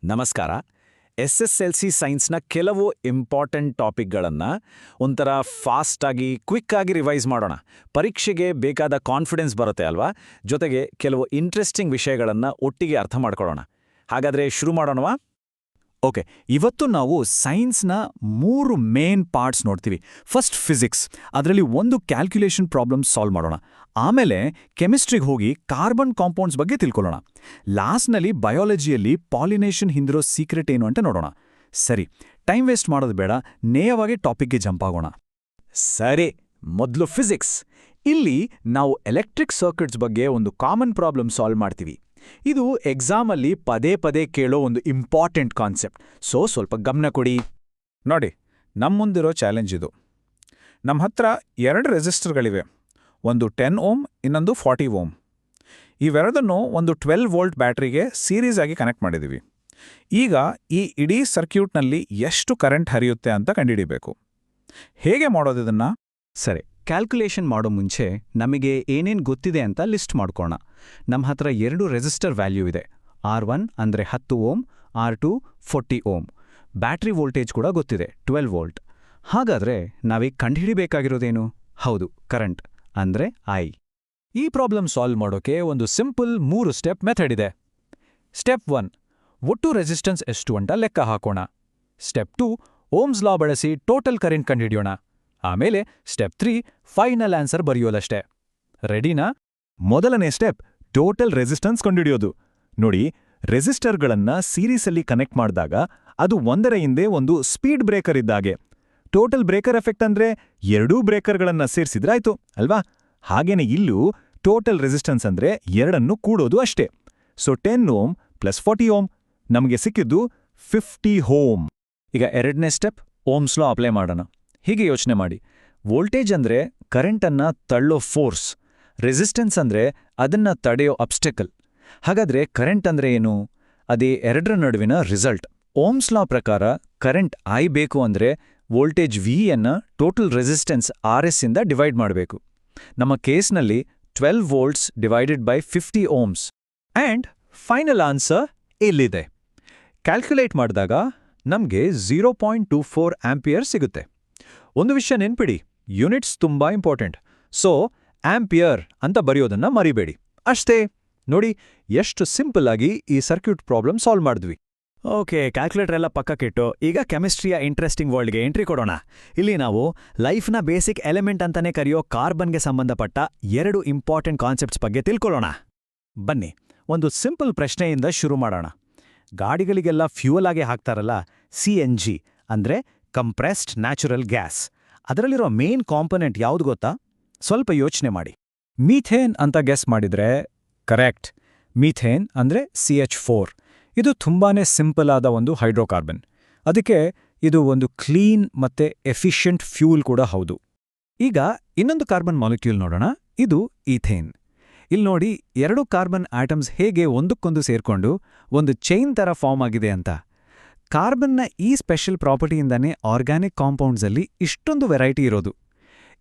ನಮಸ್ಕಾರ. SSLC ಸೈನ್ಸ್ನ ಕೆಲವು important ಟಾಪಿಕ್ಗಳನ್ನು ಒಂಥರ ಫಾಸ್ಟಾಗಿ ಕ್ವಿಕ್ಕಾಗಿ ರಿವೈಸ್ ಮಾಡೋಣ. ಪರೀಕ್ಷೆಗೆ ಬೇಕಾದ ಕಾನ್ಫಿಡೆನ್ಸ್ ಬರುತ್ತೆ ಅಲ್ವಾ? ಜೊತೆಗೆ ಕೆಲವು ಇಂಟ್ರೆಸ್ಟಿಂಗ್ ವಿಷಯಗಳನ್ನು ಒಟ್ಟಿಗೆ ಅರ್ಥ ಮಾಡ್ಕೊಳ್ಳೋಣ. ಹಾಗಾದರೆ ಶುರು ಮಾಡೋಣವಾ? ಓಕೆ, ಇವತ್ತು ನಾವು ಸೈನ್ಸ್ನ 3 ಮೇನ್ ಪಾರ್ಟ್ಸ್ ನೋಡ್ತೀವಿ. ಫಸ್ಟ್ ಫಿಸಿಕ್ಸ್, ಅದರಲ್ಲಿ ಒಂದು ಕ್ಯಾಲ್ಕ್ಯುಲೇಷನ್ ಪ್ರಾಬ್ಲಮ್ ಸಾಲ್ವ್ ಮಾಡೋಣ. ಆಮೇಲೆ ಕೆಮಿಸ್ಟ್ರಿಗೆ ಹೋಗಿ ಕಾರ್ಬನ್ ಕಾಂಪೌಂಡ್ಸ್ ಬಗ್ಗೆ ತಿಳ್ಕೊಳ್ಳೋಣ. ಲಾಸ್ಟ್ನಲ್ಲಿ ಬಯಾಲಜಿಯಲ್ಲಿ ಪಾಲಿನೇಷನ್ ಹಿಂದಿರೋ ಸೀಕ್ರೆಟ್ ಏನು ಅಂತ ನೋಡೋಣ. ಸರಿ, ಟೈಮ್ ವೇಸ್ಟ್ ಮಾಡೋದು ಬೇಡ, ನೇರವಾಗಿ ಟಾಪಿಕ್ಗೆ ಜಂಪ್ ಆಗೋಣ. ಸರಿ, ಮೊದಲು ಫಿಸಿಕ್ಸ್. ಇಲ್ಲಿ ನಾವು ಎಲೆಕ್ಟ್ರಿಕ್ ಸರ್ಕ್ಯೂಟ್ಸ್ ಬಗ್ಗೆ ಒಂದು ಕಾಮನ್ ಪ್ರಾಬ್ಲಮ್ ಸಾಲ್ವ್ ಮಾಡ್ತೀವಿ. ಇದು ಎಕ್ಸಾಮಲ್ಲಿ ಪದೇ ಪದೇ ಕೇಳೋ ಒಂದು ಇಂಪಾರ್ಟೆಂಟ್ ಕಾನ್ಸೆಪ್ಟ್. ಸ್ವಲ್ಪ ಗಮನ ಕೊಡಿ. ನೋಡಿ, ನಮ್ಮ ಮುಂದಿರೋ ಚಾಲೆಂಜ್ ಇದು. ನಮ್ಮ ಹತ್ರ 2 ರೆಸಿಸ್ಟರ್ಗಳಿವೆ. ಒಂದು 10 ಓಮ್, ಇನ್ನೊಂದು 40 ಓಮ್. ಇವೆರಡನ್ನು ಒಂದು 12 ವೋಲ್ಟ್ ಬ್ಯಾಟ್ರಿಗೆ ಸೀರೀಸ್ ಆಗಿ ಕನೆಕ್ಟ್ ಮಾಡಿದ್ದೀವಿ. ಈಗ ಈ ಇಡೀ ಸರ್ಕ್ಯೂಟ್ನಲ್ಲಿ ಎಷ್ಟು ಕರೆಂಟ್ ಹರಿಯುತ್ತೆ ಅಂತ ಕಂಡುಹಿಡಿಬೇಕು. ಹೇಗೆ ಮಾಡೋದಿದನ್ನು? ಸರಿ, ಕ್ಯಾಲ್ಕುಲೇಷನ್ ಮಾಡೋ ಮುಂಚೆ ನಮಗೆ ಏನೇನು ಗೊತ್ತಿದೆ ಅಂತ ಲಿಸ್ಟ್ ಮಾಡ್ಕೋಣ. ನಮ್ಮ ಹತ್ರ 2 ರೆಸಿಸ್ಟರ್ ವ್ಯಾಲ್ಯೂ ಇದೆ. R1 ಅಂದರೆ 10 ohm, R2 40 ohm. Battery voltage ಕೂಡ ಗೊತ್ತಿದೆ, 12 ವೋಲ್ಟ್. ಹಾಗಾದರೆ ನಾವೀಗ ಕಂಡುಹಿಡಿಬೇಕಾಗಿರೋದೇನು? ಹೌದು, ಕರೆಂಟ್ ಅಂದರೆ I. ಈ ಪ್ರಾಬ್ಲಮ್ ಸಾಲ್ವ್ ಮಾಡೋಕೆ ಒಂದು ಸಿಂಪಲ್ 3 ಸ್ಟೆಪ್ ಮೆಥಡ್ ಇದೆ. ಸ್ಟೆಪ್ 1, ಒಟ್ಟು ರೆಸಿಸ್ಟೆನ್ಸ್ ಎಷ್ಟು ಅಂತ ಲೆಕ್ಕ ಹಾಕೋಣ. ಸ್ಟೆಪ್ 2, ಓಮ್ಸ್ ಲಾ ಬಳಸಿ ಟೋಟಲ್ ಕರೆಂಟ್ ಕಂಡುಹಿಡಿಯೋಣ. ಆಮೇಲೆ ಸ್ಟೆಪ್ 3, ಫೈನಲ್ ಆನ್ಸರ್ ಬರೆಯೋಲಷ್ಟೇ. ರೆಡಿನಾ? ಮೊದಲನೇ ಸ್ಟೆಪ್ ಟೋಟಲ್ ರೆಸಿಸ್ಟೆನ್ಸ್ ಕಂಡುಹಿಡಿಯೋದು. ನೋಡಿ, ರೆಸಿಸ್ಟರ್ಗಳನ್ನು ಸೀರೀಸಲ್ಲಿ ಕನೆಕ್ಟ್ ಮಾಡಿದಾಗ ಅದು ಒಂದರ ಹಿಂದೆ ಒಂದು ಸ್ಪೀಡ್ ಬ್ರೇಕರ್ ಇದ್ದಾಗೆ. ಟೋಟಲ್ ಬ್ರೇಕರ್ ಎಫೆಕ್ಟ್ ಅಂದ್ರೆ 2 ಬ್ರೇಕರ್ಗಳನ್ನು ಸೇರಿಸಿದ್ರಾಯ್ತು ಅಲ್ವಾ? ಹಾಗೇನೆ ಇಲ್ಲೂ ಟೋಟಲ್ ರೆಸಿಸ್ಟೆನ್ಸ್ ಅಂದ್ರೆ 2 ಕೂಡೋದು ಅಷ್ಟೇ. 10 ಓಮ್ ಪ್ಲಸ್ 40 ಓಮ್, ನಮಗೆ ಸಿಕ್ಕಿದ್ದು 50 ಓಮ್. ಈಗ ಎರಡನೇ ಸ್ಟೆಪ್, ಓಮ್ಸ್ ಲಾ ಅಪ್ಲೈ ಮಾಡೋಣ. ಹೀಗೆ ಯೋಚನೆ ಮಾಡಿ, ವೋಲ್ಟೇಜ್ ಅಂದ್ರೆ ಕರೆಂಟನ್ನು ತಳ್ಳೋ ಫೋರ್ಸ್, ರೆಸಿಸ್ಟೆನ್ಸ್ ಅಂದ್ರೆ ಅದನ್ನ ತಡೆಯೋ ಅಬ್ಸ್ಟೆಕಲ್. ಹಾಗಾದ್ರೆ ಕರೆಂಟ್ ಅಂದ್ರೆ ಏನು? ಅದೇ ಎರಡರ ನಡುವಿನ ರಿಸಲ್ಟ್. ಓಮ್ಸ್ ಲಾ ಪ್ರಕಾರ ಕರೆಂಟ್ I ಬೇಕು ಅಂದ್ರೆ ವೋಲ್ಟೇಜ್ Vಯನ್ನು ಟೋಟಲ್ ರೆಸಿಸ್ಟೆನ್ಸ್ RS ಇಂದ ಡಿವೈಡ್ ಮಾಡಬೇಕು. ನಮ್ಮ ಕೇಸ್ನಲ್ಲಿ 12 volts divided by 50 ohms. And final answer ಇಲ್ಲಿದೆ. ಕ್ಯಾಲ್ಕುಲೇಟ್ ಮಾಡಿದಾಗ ನಮಗೆ 0.24 ಆಂಪಿಯರ್ ಸಿಗುತ್ತೆ. ಒಂದು ವಿಷಯ ನೆನ್ಪಿಡಿ, ಯೂನಿಟ್ಸ್ ತುಂಬಾ ಇಂಪಾರ್ಟೆಂಟ್. ಆಂಪಿಯರ್ ಅಂತ ಬರೆಯೋದನ್ನ ಮರಿಬೇಡಿ. ಅಷ್ಟೇ. ನೋಡಿ, ಎಷ್ಟು ಸಿಂಪಲ್ ಆಗಿ ಈ ಸರ್ಕ್ಯೂಟ್ ಪ್ರಾಬ್ಲಮ್ ಸಾಲ್ವ್ ಮಾಡಿದ್ವಿ. ಓಕೆ, ಕ್ಯಾಲ್ಕುಲೇಟರ್ ಎಲ್ಲ ಪಕ್ಕಕ್ಕಿಟ್ಟು ಈಗ ಕೆಮಿಸ್ಟ್ರಿಯ ಇಂಟ್ರೆಸ್ಟಿಂಗ್ ವರ್ಲ್ಡ್ಗೆ ಎಂಟ್ರಿ ಕೊಡೋಣ. ಇಲ್ಲಿ ನಾವು ಲೈಫ್ನ ಬೇಸಿಕ್ ಎಲಿಮೆಂಟ್ ಅಂತಾನೆ ಕರೆಯೋ ಕಾರ್ಬನ್ಗೆ ಸಂಬಂಧಪಟ್ಟ 2 ಇಂಪಾರ್ಟೆಂಟ್ ಕಾನ್ಸೆಪ್ಟ್ಸ್ ಬಗ್ಗೆ ತಿಳ್ಕೊಳ್ಳೋಣ. ಬನ್ನಿ, ಒಂದು ಸಿಂಪಲ್ ಪ್ರಶ್ನೆಯಿಂದ ಶುರು ಮಾಡೋಣ. ಗಾಡಿಗಳಿಗೆಲ್ಲ ಫ್ಯೂಯಲ್ ಆಗಿ ಹಾಕ್ತಾರಲ್ಲ, CNG ಅಂದ್ರೆ ಕಂಪ್ರೆಸ್ಡ್ ನ್ಯಾಚುರಲ್ ಗ್ಯಾಸ್. ಅದರಲ್ಲಿರೋ ಮೇನ್ ಕಾಂಪೊನೆಂಟ್ ಯಾವುದು ಗೊತ್ತಾ? ಸ್ವಲ್ಪ ಯೋಚನೆ ಮಾಡಿ. ಮೀಥೇನ್ ಅಂತ ಗೆಸ್ ಮಾಡಿದ್ರೆ ಕರೆಕ್ಟ್. ಮೀಥೇನ್ ಅಂದ್ರೆ CH4. ಇದು ತುಂಬಾನೇ ಸಿಂಪಲ್ ಆದ ಒಂದು ಹೈಡ್ರೋಕಾರ್ಬನ್. ಅದಕ್ಕೆ ಇದು ಒಂದು ಕ್ಲೀನ್ ಮತ್ತೆ ಎಫಿಷಿಯಂಟ್ ಫ್ಯೂಲ್ ಕೂಡ ಹೌದು. ಈಗ ಇನ್ನೊಂದು ಕಾರ್ಬನ್ ಮಾಲಿಕ್ಯೂಲ್ ನೋಡೋಣ. ಇದು ಈಥೇನ್. ಇಲ್ಲಿ ನೋಡಿ, 2 ಕಾರ್ಬನ್ ಆಟಮ್ಸ್ ಹೇಗೆ ಒಂದಕ್ಕೊಂದು ಸೇರ್ಕೊಂಡು ಒಂದು ಚೈನ್ ಥರ ಫಾರ್ಮ್ ಆಗಿದೆ ಅಂತ. ಕಾರ್ಬನ್ನ ಈ ಸ್ಪೆಷಲ್ ಪ್ರಾಪರ್ಟಿಯಿಂದಾನೇ ಆರ್ಗ್ಯಾನಿಕ್ ಕಾಂಪೌಂಡ್ಸಲ್ಲಿ ಇಷ್ಟೊಂದು ವೆರೈಟಿ ಇರೋದು.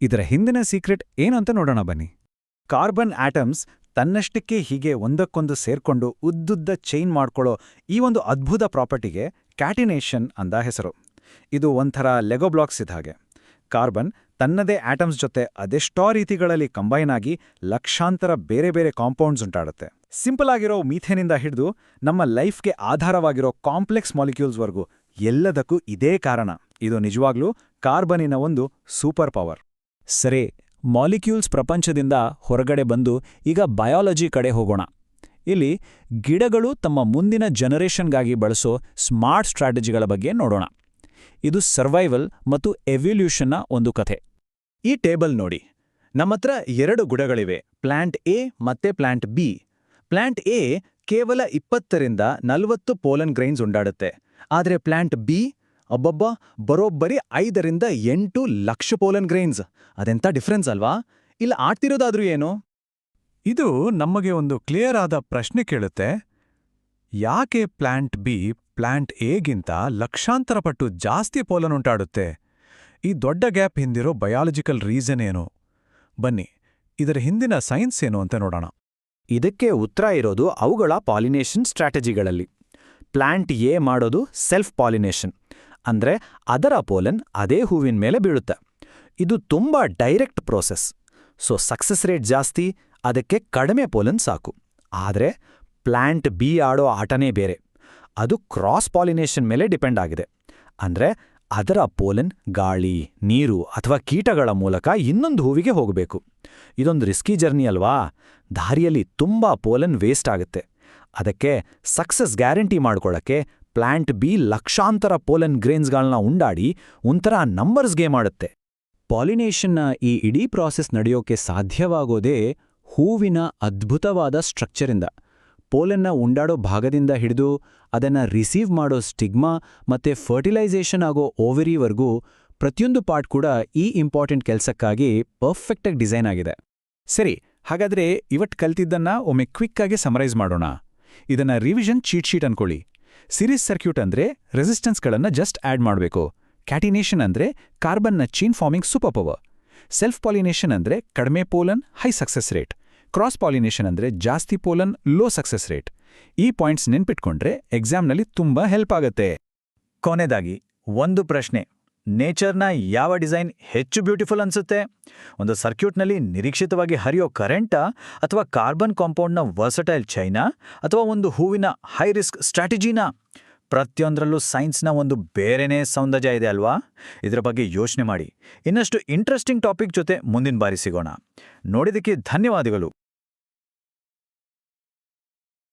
ಇದರ ಹಿಂದಿನ ಸೀಕ್ರೆಟ್ ಏನು ಅಂತ ನೋಡೋಣ ಬನ್ನಿ. ಕಾರ್ಬನ್ ಆಟಮ್ಸ್ ತನ್ನಷ್ಟಕ್ಕೆ ಹೀಗೆ ಒಂದಕ್ಕೊಂದು ಸೇರ್ಕೊಂಡು ಉದ್ದುದ್ದ ಚೈನ್ ಮಾಡ್ಕೊಳ್ಳೋ ಈ ಒಂದು ಅದ್ಭುತ ಪ್ರಾಪರ್ಟಿಗೆ ಕ್ಯಾಟಿನೇಷನ್ ಅಂತ ಹೆಸರು. ಇದು ಒಂಥರ ಲೆಗೋ ಬ್ಲಾಕ್ಸ್ ಇದ್ದ ಹಾಗೆ. ಕಾರ್ಬನ್ ತನ್ನದೇ ಆಟಮ್ಸ್ ಜೊತೆ ಅದೆಷ್ಟೋ ರೀತಿಗಳಲ್ಲಿ ಕಂಬೈನ್ ಆಗಿ ಲಕ್ಷಾಂತರ ಬೇರೆ ಬೇರೆ ಕಾಂಪೌಂಡ್ಸ್ ಉಂಟಾಡುತ್ತೆ. ಸಿಂಪಲ್ ಆಗಿರೋ ಮೀಥೇನಿಂದ ಹಿಡಿದು ನಮ್ಮ ಲೈಫ್ಗೆ ಆಧಾರವಾಗಿರೋ ಕಾಂಪ್ಲೆಕ್ಸ್ ಮಾಲಿಕ್ಯೂಲ್ಸ್ವರೆಗೂ ಎಲ್ಲದಕ್ಕೂ ಇದೇ ಕಾರಣ. ಇದು ನಿಜವಾಗ್ಲೂ ಕಾರ್ಬನಿನ ಒಂದು ಸೂಪರ್ ಪವರ್. ಸರಿ, ಮಾಲಿಕ್ಯೂಲ್ಸ್ ಪ್ರಪಂಚದಿಂದ ಹೊರಗಡೆ ಬಂದು ಈಗ ಬಯಾಲಜಿ ಕಡೆ ಹೋಗೋಣ. ಇಲ್ಲಿ ಗಿಡಗಳು ತಮ್ಮ ಮುಂದಿನ ಜನರೇಷನ್ಗಾಗಿ ಬಳಸೋ ಸ್ಮಾರ್ಟ್ ಸ್ಟ್ರಾಟಜಿಗಳ ಬಗ್ಗೆ ನೋಡೋಣ. ಇದು ಸರ್ವೈವಲ್ ಮತ್ತು ಎವ್ಲ್ಯೂಷನ್ನ ಒಂದು ಕಥೆ. ಈ ಟೇಬಲ್ ನೋಡಿ, ನಮ್ಮತ್ರ 2 ಗಿಡಗಳಿವೆ, ಪ್ಲಾಂಟ್ A ಮತ್ತೆ ಪ್ಲಾಂಟ್ B. ಪ್ಲಾಂಟ್ A ಕೇವಲ 20ರಿಂದ 40 ಪೋಲನ್ ಗ್ರೈನ್ಸ್ ಉಂಟಾಡುತ್ತೆ. ಆದರೆ ಪ್ಲಾಂಟ್ B ಅಬ್ಬಬ್ಬಾ ಬರೋಬ್ಬರಿ 5ರಿಂದ 8 ಲಕ್ಷ ಪೋಲನ್ ಗ್ರೈನ್ಸ್. ಅದೆಂತ ಡಿಫ್ರೆನ್ಸ್ ಅಲ್ವಾ? ಇಲ್ಲ ಆಡ್ತಿರೋದಾದ್ರೂ ಏನು? ಇದು ನಮಗೆ ಒಂದು ಕ್ಲಿಯರ್ ಆದ ಪ್ರಶ್ನೆ ಕೇಳುತ್ತೆ. ಯಾಕೆ ಪ್ಲಾಂಟ್ B ಪ್ಲಾಂಟ್ Aಗಿಂತ ಲಕ್ಷಾಂತರ ಪಟ್ಟು ಜಾಸ್ತಿ ಪೋಲನ್ ಉಂಟಾಡುತ್ತೆ? ಈ ದೊಡ್ಡ ಗ್ಯಾಪ್ ಹಿಂದಿರೋ ಬಯಾಲಜಿಕಲ್ ರೀಸನ್ ಏನು? ಬನ್ನಿ, ಇದರ ಹಿಂದಿನ ಸೈನ್ಸ್ ಏನು ಅಂತ ನೋಡೋಣ. ಇದಕ್ಕೆ ಉತ್ತರ ಇರೋದು ಅವುಗಳ ಪಾಲಿನೇಷನ್ ಸ್ಟ್ರಾಟಜಿಗಳಲ್ಲಿ. ಪ್ಲಾಂಟ್ ಎ ಮಾಡೋದು ಸೆಲ್ಫ್ ಪಾಲಿನೇಷನ್, ಅಂದ್ರೆ ಅದರ ಪೋಲನ್ ಅದೇ ಹೂವಿನ ಮೇಲೆ ಬೀಳುತ್ತೆ. ಇದು ತುಂಬಾ direct process. So success rate ಜಾಸ್ತಿ, ಅದಕ್ಕೆ ಕಡಿಮೆ ಪೋಲನ್ ಸಾಕು. ಆದರೆ ಪ್ಲಾಂಟ್ ಬಿ ಆಡೋ ಆಟನೇ ಬೇರೆ. ಅದು ಕ್ರಾಸ್ ಪಾಲಿನೇಷನ್ ಮೇಲೆ ಡಿಪೆಂಡ್ ಆಗಿದೆ. ಅಂದ್ರೆ ಅದರ ಪೋಲನ್ ಗಾಳಿ, ನೀರು ಅಥವಾ ಕೀಟಗಳ ಮೂಲಕ ಇನ್ನೊಂದು ಹೂವಿಗೆ ಹೋಗಬೇಕು. ಇದೊಂದು ರಿಸ್ಕಿ ಜರ್ನಿ ಅಲ್ವಾ? ದಾರಿಯಲ್ಲಿ ತುಂಬಾ ಪೋಲನ್ ವೇಸ್ಟ್ ಆಗುತ್ತೆ. ಅದಕ್ಕೆ ಸಕ್ಸಸ್ ಗ್ಯಾರಂಟಿ ಮಾಡ್ಕೊಳ್ಳೋಕ್ಕೆ ಪ್ಲಾಂಟ್ ಬಿ ಲಕ್ಷಾಂತರ ಪೋಲನ್ ಗ್ರೇನ್ಸ್ಗಳನ್ನ ಉಂಡಾಡಿ ಒಂಥರ ನಂಬರ್ಸ್ ಗೇಮ್ ಆಡುತ್ತೆ. ಪಾಲಿನೇಷನ್ನ ಈ ಇಡೀ ಪ್ರಾಸೆಸ್ ನಡೆಯೋಕೆ ಸಾಧ್ಯವಾಗೋದೇ ಹೂವಿನ ಅದ್ಭುತವಾದ ಸ್ಟ್ರಕ್ಚರಿಂದ. ಪೋಲನ್ನ ಉಂಡಾಡೋ ಭಾಗದಿಂದ ಹಿಡಿದು ಅದನ್ನ ರಿಸೀವ್ ಮಾಡೋ ಸ್ಟಿಗ್ಮಾ ಮತ್ತೆ ಫರ್ಟಿಲೈಸೇಷನ್ ಆಗೋ ಓವರಿವರೆಗೂ ಪ್ರತಿಯೊಂದು ಪಾರ್ಟ್ ಕೂಡ ಈ ಇಂಪಾರ್ಟೆಂಟ್ ಕೆಲಸಕ್ಕಾಗಿ ಪರ್ಫೆಕ್ಟಾಗಿ ಡಿಸೈನ್ ಆಗಿದೆ. ಸರಿ, ಹಾಗಾದ್ರೆ ಇವತ್ತು ಕಲ್ತಿದ್ದನ್ನ ಒಮ್ಮೆ ಕ್ವಿಕ್ ಆಗಿ ಸಮರೈಸ್ ಮಾಡೋಣ. ಇದನ್ನ ರಿವಿಷನ್ ಚೀಟ್ ಶೀಟ್ ಅನ್ಕೊಳ್ಳಿ. ಸಿರೀಸ್ ಸರ್ಕ್ಯೂಟ್ ಅಂದ್ರೆ ರೆಸಿಸ್ಟೆನ್ಸ್ಗಳನ್ನ ಜಸ್ಟ್ ಆಡ್ ಮಾಡಬೇಕು. ಕ್ಯಾಟಿನೇಷನ್ ಅಂದ್ರೆ ಕಾರ್ಬನ್ನ chain forming super power. Self pollination ಅಂದ್ರೆ ಕಡಿಮೆ pollen high success rate. Cross pollination ಅಂದ್ರೆ ಜಾಸ್ತಿ ಪೋಲನ್ ಲೋ ಸಕ್ಸಸ್ ರೇಟ್. ಈ ಪಾಯಿಂಟ್ಸ್ ನೆನ್ಪಿಟ್ಕೊಂಡ್ರೆ ಎಕ್ಸಾಮ್ನಲ್ಲಿ ತುಂಬಾ ಹೆಲ್ಪ್ ಆಗತ್ತೆ. ಕೊನೆದಾಗಿ ಒಂದು ಪ್ರಶ್ನೆ: ನೇಚರ್ನ ಯಾವ ಡಿಸೈನ್ ಹೆಚ್ಚು ಬ್ಯೂಟಿಫುಲ್ ಅನ್ಸುತ್ತೆ? ಒಂದು ಸರ್ಕ್ಯೂಟ್ನಲ್ಲಿ ನಿರೀಕ್ಷಿತವಾಗಿ ಹರಿಯೋ ಕರೆಂಟಾ, ಅಥವಾ ಕಾರ್ಬನ್ ಕಾಂಪೌಂಡ್ನ ವರ್ಸಟೈಲ್ ಚೈನಾ, ಅಥವಾ ಒಂದು ಹೂವಿನ ಹೈ ರಿಸ್ಕ್ ಸ್ಟ್ರಾಟಜಿನಾ? ಪ್ರತಿಯೊಂದರಲ್ಲೂ ಸೈನ್ಸ್ನ ಒಂದು ಬೇರೆನೇ ಸೌಂದರ್ಯ ಇದೆ ಅಲ್ವಾ? ಇದರ ಬಗ್ಗೆ ಯೋಚನೆ ಮಾಡಿ. ಇನ್ನಷ್ಟು ಇಂಟ್ರೆಸ್ಟಿಂಗ್ ಟಾಪಿಕ್ ಜೊತೆ ಮುಂದಿನ ಬಾರಿ ಸಿಗೋಣ. ನೋಡಿದ್ದಕ್ಕೆ ಧನ್ಯವಾದಗಳು.